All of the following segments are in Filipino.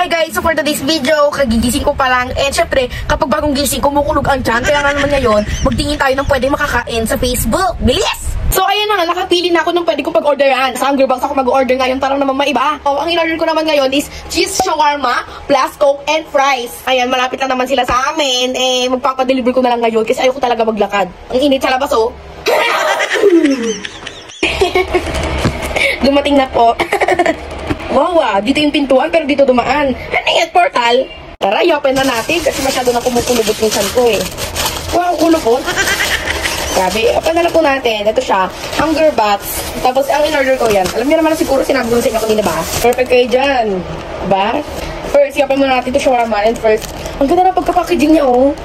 Hi guys, so for today's video, kagigising ko pa lang. And syempre, kapag bagong gising, kumukulog ang tiyan. Kaya nga naman ngayon, magtingin tayo ng pwede makakain sa Facebook. Bilis! So ayun na nga, nakapili na ako ng pwede kong pag-orderan. Sa Hunger Box ako mag-order ngayon, parang naman maiba. So, ang in-order ko naman ngayon is cheese shawarma, plus coke and fries. Ayan, malapit na naman sila sa amin. Eh, magpapadeliver ko na lang ngayon kasi ayoko talaga maglakad. Ang init sa labas, oh. Dumating na po. Wow, dito yung pintuan pero dito dumaan. Ano yan, portal? Tara, i-open na natin kasi masyado na kumukulubot yung chan ko eh. Wow, kulubot. Grabe, open na lang po natin. Ito siya, Hunger Box. Tapos ang in-order ko yan. Alam niyo naman na siguro, sinabi ko sa inyo kanina ba? Perfect kayo dyan. Diba? First, i-open muna natin ito shawarma. And first, ang ganda na pagka-packaging niya, oh.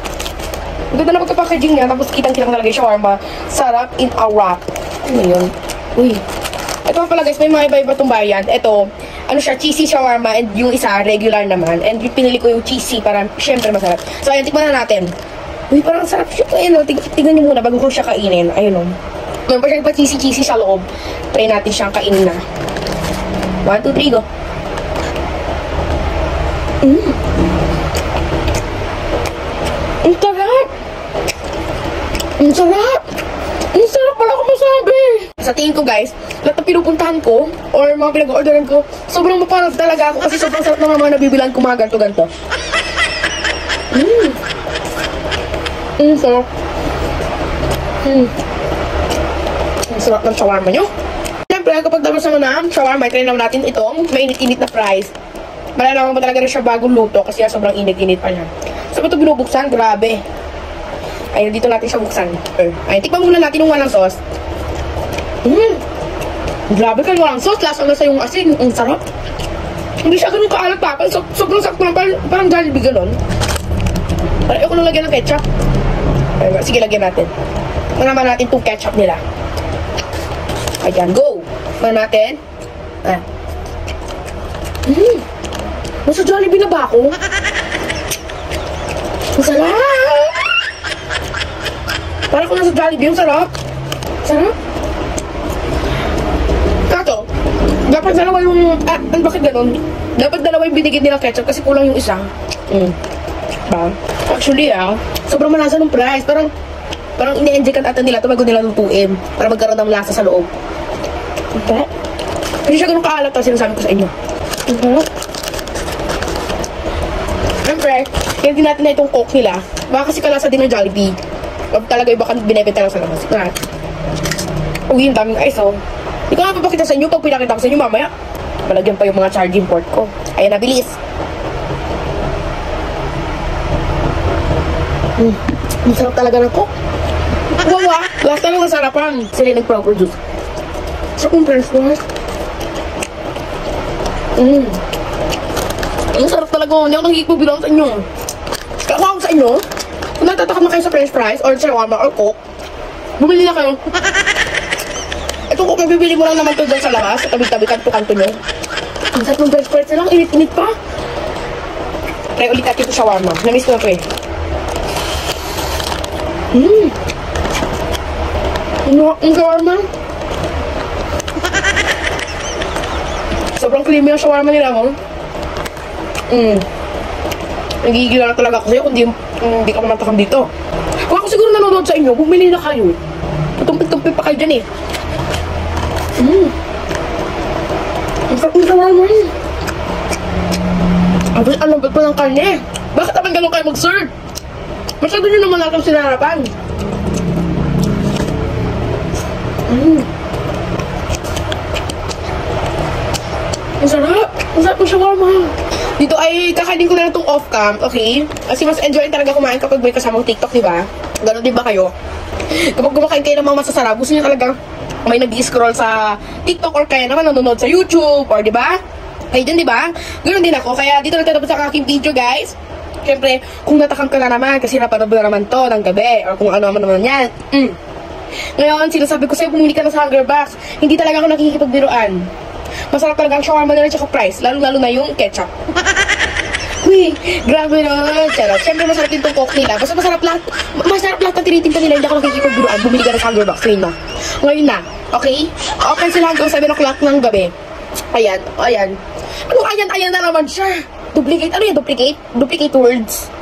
Ang ganda na pagka-packaging niya. Tapos kitang-kitang talaga yung shawarma. Sarap in a wrap. Ano yun? Uy. Ito pala guys, may mga iba-iba itong variant. Ito, ano siya, cheesy shawarma and yung isa, regular naman. And yung pinili ko yung cheesy para syempre masarap. So ayan, tikman na natin. Uy, parang sarap siya. Ayun o, tignan niyo muna bago ko siya kainin. Ayun o. Meron pa siyang pa cheesy sa loob. Try natin siyang kainin na. 1, 2, 3, go. Ang sarap! Ang sarap! Ang sarap pala ako masabi! Sa tingin ko guys, lahat na pinupuntahan ko or mga pinag-orderan ko, sobrang maparag talaga ako kasi sobrang sarap ng mga nabibilan ko mga ganto-ganto. Sarap. Ang sarap ng shawarma nyo. Siyempre, kapag tapos naman na shawarma, try naman natin itong mainit-init na fries. Malalaman mo talaga rin siya bagong luto kasi sobrang init-init pa niya. So, ito binubuksan, grabe. Ayun, dito natin siya buksan. Ayun, tikman muna natin yung walang sauce. Grabe ka, walang sauce. Lasang nasa yung asin. Ang sarap. Hindi siya ganun kaalat pa. Sobrang sakto lang. Parang Jollibee ganon. Parang ako nang lagyan ng ketchup. Ayun, sige, lagyan natin. Manaman natin itong ketchup nila. Ayan, go. Manaman natin. Nasa Jollibee na ba ako? Ang sarap. Parang kung nasa Jollibee, ang sarap. Sarap. Kato, dapat dalawa yung... bakit ganun? Dapat dalawa yung binigyan nilang ketchup kasi kulang yung isa. Ba? Actually, sobrang malasa ng price. Parang ine-enjoy ata nila ito bago nila lutuin para magkaroon ng lasa sa loob. Okay? Hindi siya ganun kaalat na sinasabi ko sa inyo. Siyempre, kaya din natin na itong coke nila. Baka kasi kalasa din ng Jollibee. Huwag talaga iba kang binibenta lang sa labas. Uy, yung daming ice, oh. Hindi ko nga papakita sa inyo. Pag pinakita ko sa inyo, mamaya, malagyan pa yung mga charging port ko. Ayan na, bilis. Ang sarap talaga ng coke. Wow, last na lang ang sarapan. Sila yung nag-produce. Sarap yung french fries. Ang sarap talaga. Hindi ako nagkikipagbilang sa inyo. Kaya ako sa inyo, kung natatakam na kayo sa french fries or shawarma or coke, bumili na kayo. Itong coke, mabibili mo lang naman ito dyan sa labas, sa tabi-tabi, kanto-kanto nyo. Ang sarap ng french fries na lang, init-init pa. Try ulit natin ito shawarma. Namiss ko na ito eh. Ang shawarma. Sobrang creamy ang shawarma nila mo. Nagigil na talaga ako sa'yo kung hindi ka manatakam dito. Kung ako siguro nanonood sa inyo, bumili na kayo. Tumpit-tumpit pa kayo dyan eh. Ang sarap ng shawarma. Ang lambot pa ng karne. Bakit naman ganun kayo mag-serve? Masyado nyo naman natin sinarapan. Ang sarap! Ang sarap ng shawarma! Dito ay kakainin ko na lang itong off-cam, okay? Kasi mas enjoy talaga kumain kapag may kasamang TikTok, diba? Ganon din ba kayo? Kapag kumakain kayo ng mga masasarap, gusto nyo talagang may nag-scroll sa TikTok or kaya naman nanonood sa YouTube, or diba? Kayo dyan, diba? Ganon din ako. Kaya dito nagtatapos ang aking video, guys. Siyempre, kung natakam ka na naman, kasi napanood na naman to ng gabi, or kung ano naman yan. Ngayon, sinasabi ko sa'yo, bumili ka na sa Hunger Box. Hindi talaga ako nakikipagbiruan. Masarap talaga ang shawarma nila tsaka fries, lalo-lalo na yung ketchup. Uy, grabe na. Charot. Siyempre, masarap din itong coke nila. Basta masarap lahat ng tinitinta nila. Hindi ako nakikipagbiruan. Bumili ka na sa Hunger Box. Ngayon na. Okay? Open sila hanggang 7 o'clock ng gabi. Ayan. Ano ayan na naman siya? Duplicate? Ano yan? Duplicate? Duplicate words?